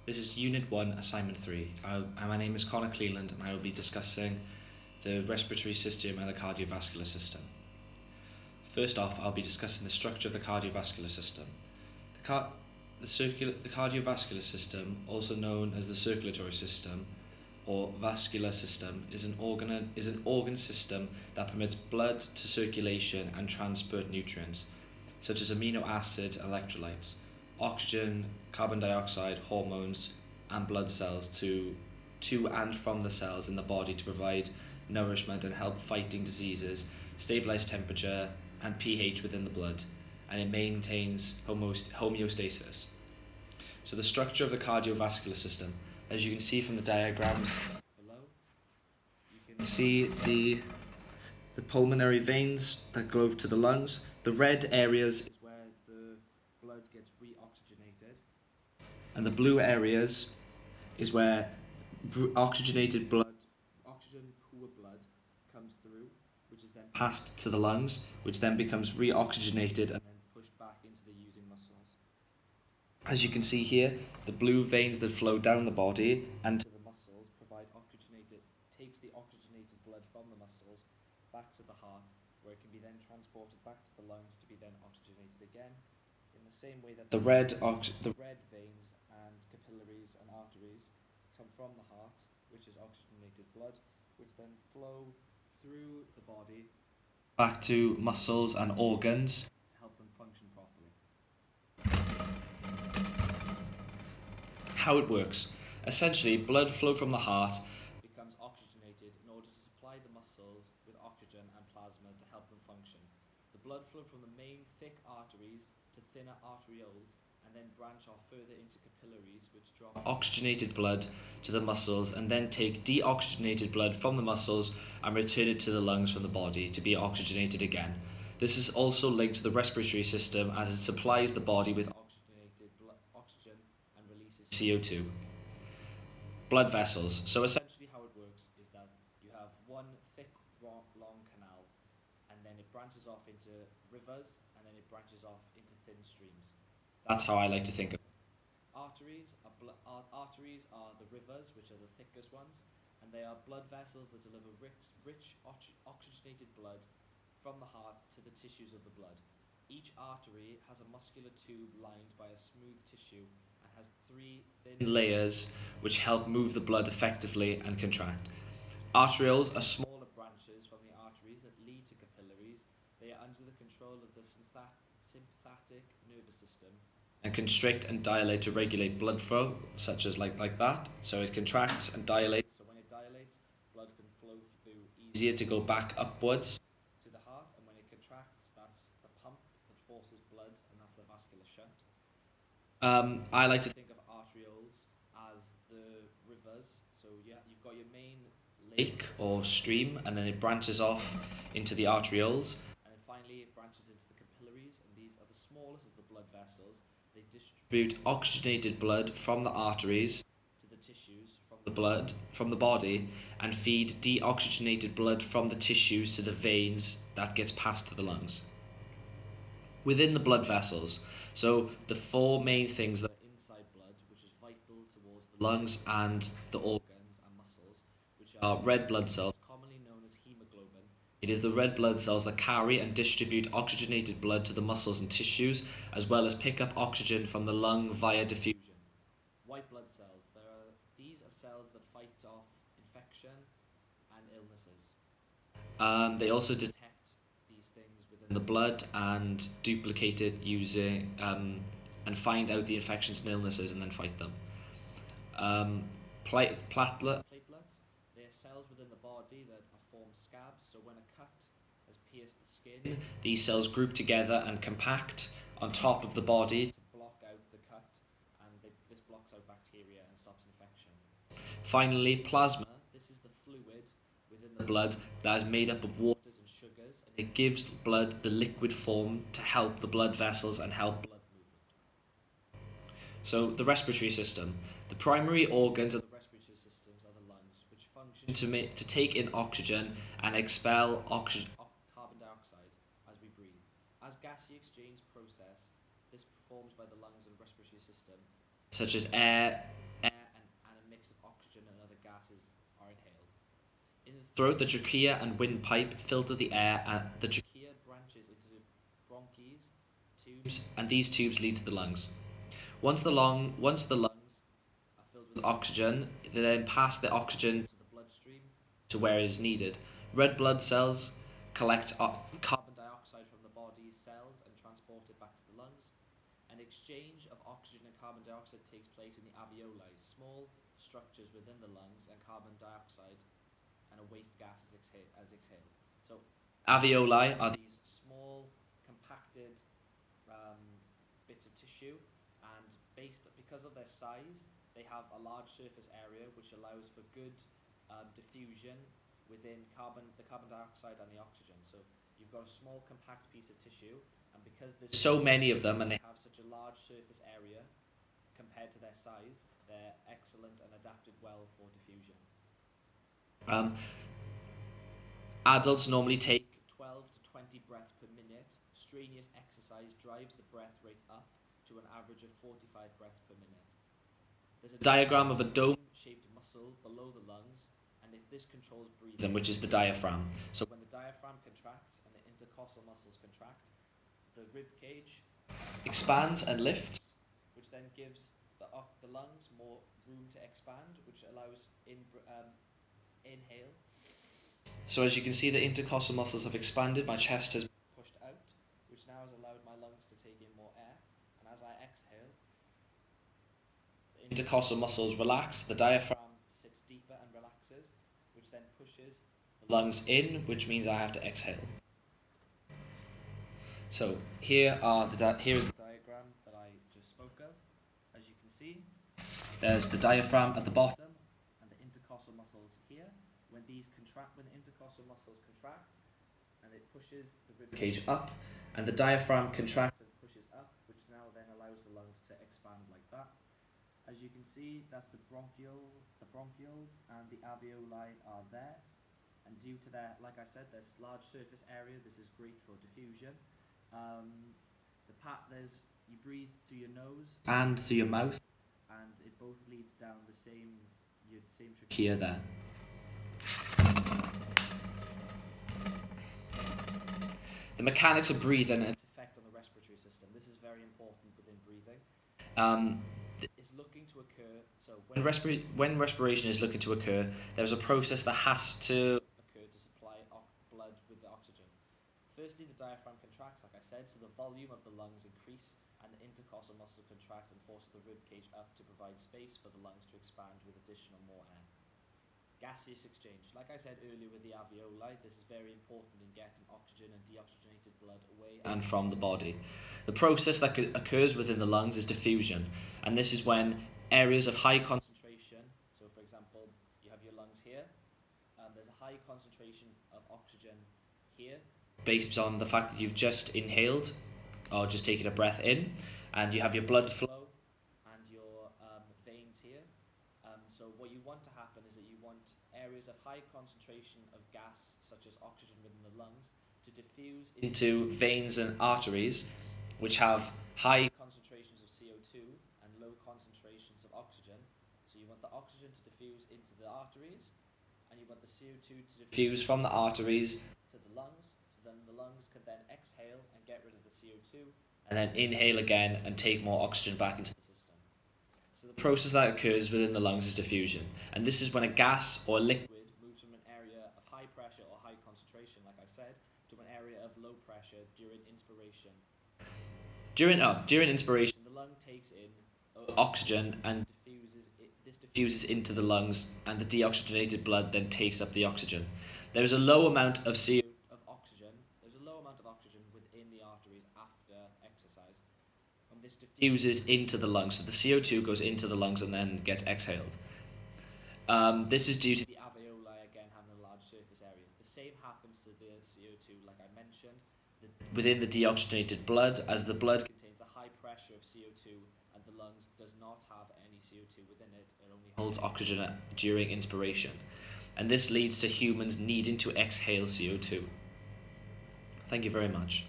This is Unit 1, Assignment 3. My name is Conor Cleland and I will be discussing the respiratory system and the cardiovascular system. First off, I'll be discussing the structure of the cardiovascular system. The cardiovascular system, also known as the circulatory system or vascular system, is an organ system that permits blood to circulation and transport nutrients, such as amino acids and electrolytes, oxygen, carbon dioxide, hormones, and blood cells to and from the cells in the body to provide nourishment and help fighting diseases, stabilize temperature and pH within the blood, and it maintains homeostasis. So the structure of the cardiovascular system, as you can see from the diagrams below, you can see the pulmonary veins that go to the lungs. The red areas is where the blood gets reoxygenated, and the blue areas is where oxygenated blood, oxygen-poor blood, comes through, which is then passed to the lungs, which then becomes reoxygenated and then pushed back into the using muscles. As you can see here, the blue veins that flow down the body and to the muscles takes the oxygenated blood from the muscles back to the heart, where it can be then transported back to the lungs to be then oxygenated again, in the same way that the red veins and capillaries and arteries come from the heart, which is oxygenated blood, which then flow through the body back to muscles and organs to help them function properly. How it works. Essentially, blood flow from the heart becomes oxygenated in order to supply the muscles with oxygen and plasma to help them function. The blood flow from the main thick arteries to thinner arterioles and then branch off further into capillaries, which drop oxygenated blood to the muscles and then take deoxygenated blood from the muscles and return it to the lungs from the body to be oxygenated again. This is also linked to the respiratory system as it supplies the body with oxygen and releases CO2. Blood vessels. So essentially how it works is that you have one thick, long canal, and then it branches off into rivers, and then it branches off into thin streams. That's how I like to think of it. Arteries are the rivers, which are the thickest ones, and they are blood vessels that deliver rich oxygenated blood from the heart to the tissues of the blood. Each artery has a muscular tube lined by a smooth tissue and has 3 thin layers which help move the blood effectively and contract. Arterioles are smaller branches from the arteries that lead to capillaries. They are under the control of the sympathetic nervous system and constrict and dilate to regulate blood flow, such as like that. So it contracts and dilates. So when it dilates, blood can flow through easier to go back upwards to the heart, and when it contracts, that's the pump that forces blood, and that's the vascular shunt. I like to think of arterioles as the rivers. So you've got your main lake or stream, and then it branches off into the arterioles, and then finally it branches into the capillaries, and these are the smallest of the blood vessels. They distribute oxygenated blood from the arteries to the tissues from the body, and feed deoxygenated blood from the tissues to the veins that gets passed to the lungs. Within the blood vessels, so the 4 main things that are inside blood, which is vital towards the lungs and the organs and muscles, which are red blood cells, commonly known as hemoglobin. It is the red blood cells that carry and distribute oxygenated blood to the muscles and tissues, as well as pick up oxygen from the lung via diffusion. White blood cells. These are cells that fight off infection and illnesses. They also detect these things within the blood and duplicate it using and find out the infections and illnesses and then fight them. Platelets. They are cells within the body that form scabs. So when a cut has pierced the skin, these cells group together and compact on top of the body to block out the cut, and this blocks out bacteria and stops infection. Finally, plasma. This is the fluid within the blood that is made up of waters and sugars, and it gives blood the liquid form to help the blood vessels and help blood movement. So the respiratory system. The primary organs of the respiratory systems are the lungs, which function to take in oxygen and expel carbon dioxide as we breathe. As gaseous exchange process, this performed by the lungs and respiratory system, such as air In the throat, the trachea and windpipe filter the air, and the trachea branches into bronches, tubes, and these tubes lead to the lungs. Once the lungs are filled with oxygen, they then pass the oxygen to the bloodstream to where it is needed. Red blood cells collect carbon dioxide from the body's cells and transport it back to the lungs. An exchange of oxygen and carbon dioxide takes place in the alveoli, small structures within the lungs, and carbon dioxide and a waste gas is exhaled. So alveoli are these small, compacted bits of tissue, and because of their size, they have a large surface area which allows for good diffusion within the carbon dioxide and the oxygen. So you've got a small, compact piece of tissue, and because there's so many of them and they have such a large surface area compared to their size, they're excellent and adapted well for diffusion. Adults normally take 12 to 20 breaths per minute. Strenuous exercise drives the breath rate up to an average of 45 breaths per minute. There's a diagram of a dome-shaped muscle below the lungs, and this controls breathing, which is the diaphragm. So when the diaphragm contracts and the intercostal muscles contract, the rib cage expands and lifts, which then gives the lungs more room to expand, which allows inhale. So as you can see, the intercostal muscles have expanded, my chest has pushed out, which now has allowed my lungs to take in more air, and as I exhale, the intercostal muscles relax, the diaphragm sits deeper and relaxes, which then pushes the lungs in, which means I have to exhale. So here is the diagram that I just spoke of. As you can see, there's the diaphragm at the bottom and the intercostal muscles here. When the intercostal muscles contract, and it pushes the rib cage up, and the diaphragm contracts and pushes up, which now then allows the lungs to expand like that. As you can see, that's the bronchioles and the alveoli are there, and due to their, like I said, there's large surface area, this is great for diffusion. You breathe through your nose and through your mouth, and it both leads down the same trachea there. The mechanics of breathing and its effect on the respiratory system. This is very important within breathing. It's looking to occur. So when respiration is looking to occur, there's a process that has to occur to supply blood with the oxygen. Firstly, the diaphragm contracts, like I said, so the volume of the lungs increase, and the intercostal muscle contract and force the rib cage up to provide space for the lungs to expand with more air. Gaseous exchange. Like I said earlier with the alveoli, this is very important in getting oxygen and deoxygenated blood away and from the body. The process that occurs within the lungs is diffusion, and this is when areas of high concentration, so for example, you have your lungs here, there's a high concentration of oxygen here, based on the fact that you've just inhaled or just taken a breath in, and you have your blood flow and your veins here. So what you want to happen is that you want areas of high concentration of gas, such as oxygen within the lungs, to diffuse into veins and arteries, which have high concentrations of CO2 and low concentrations of oxygen. So you want the oxygen to diffuse into the arteries, and you want the CO2 to diffuse from the arteries to the lungs. So then the lungs can then exhale and get rid of the CO2, and then inhale again and take more oxygen back into the system. So the process that occurs within the lungs is diffusion, and this is when a gas or liquid moves from an area of high pressure or high concentration, like I said, to an area of low pressure during inspiration. During inspiration, the lung takes in oxygen and diffuses into the lungs, and the deoxygenated blood then takes up the oxygen. There is a low amount of oxygen within the arteries after exercise, and this diffuses into the lungs. So the CO2 goes into the lungs and then gets exhaled. This is due to the alveoli again having a large surface area. The same happens to the CO2, like I mentioned, within the deoxygenated blood, as the blood contains a high pressure of CO2 and the lungs does not have any CO2 within it. It only holds oxygen during inspiration, and this leads to humans needing to exhale CO2. Thank you very much.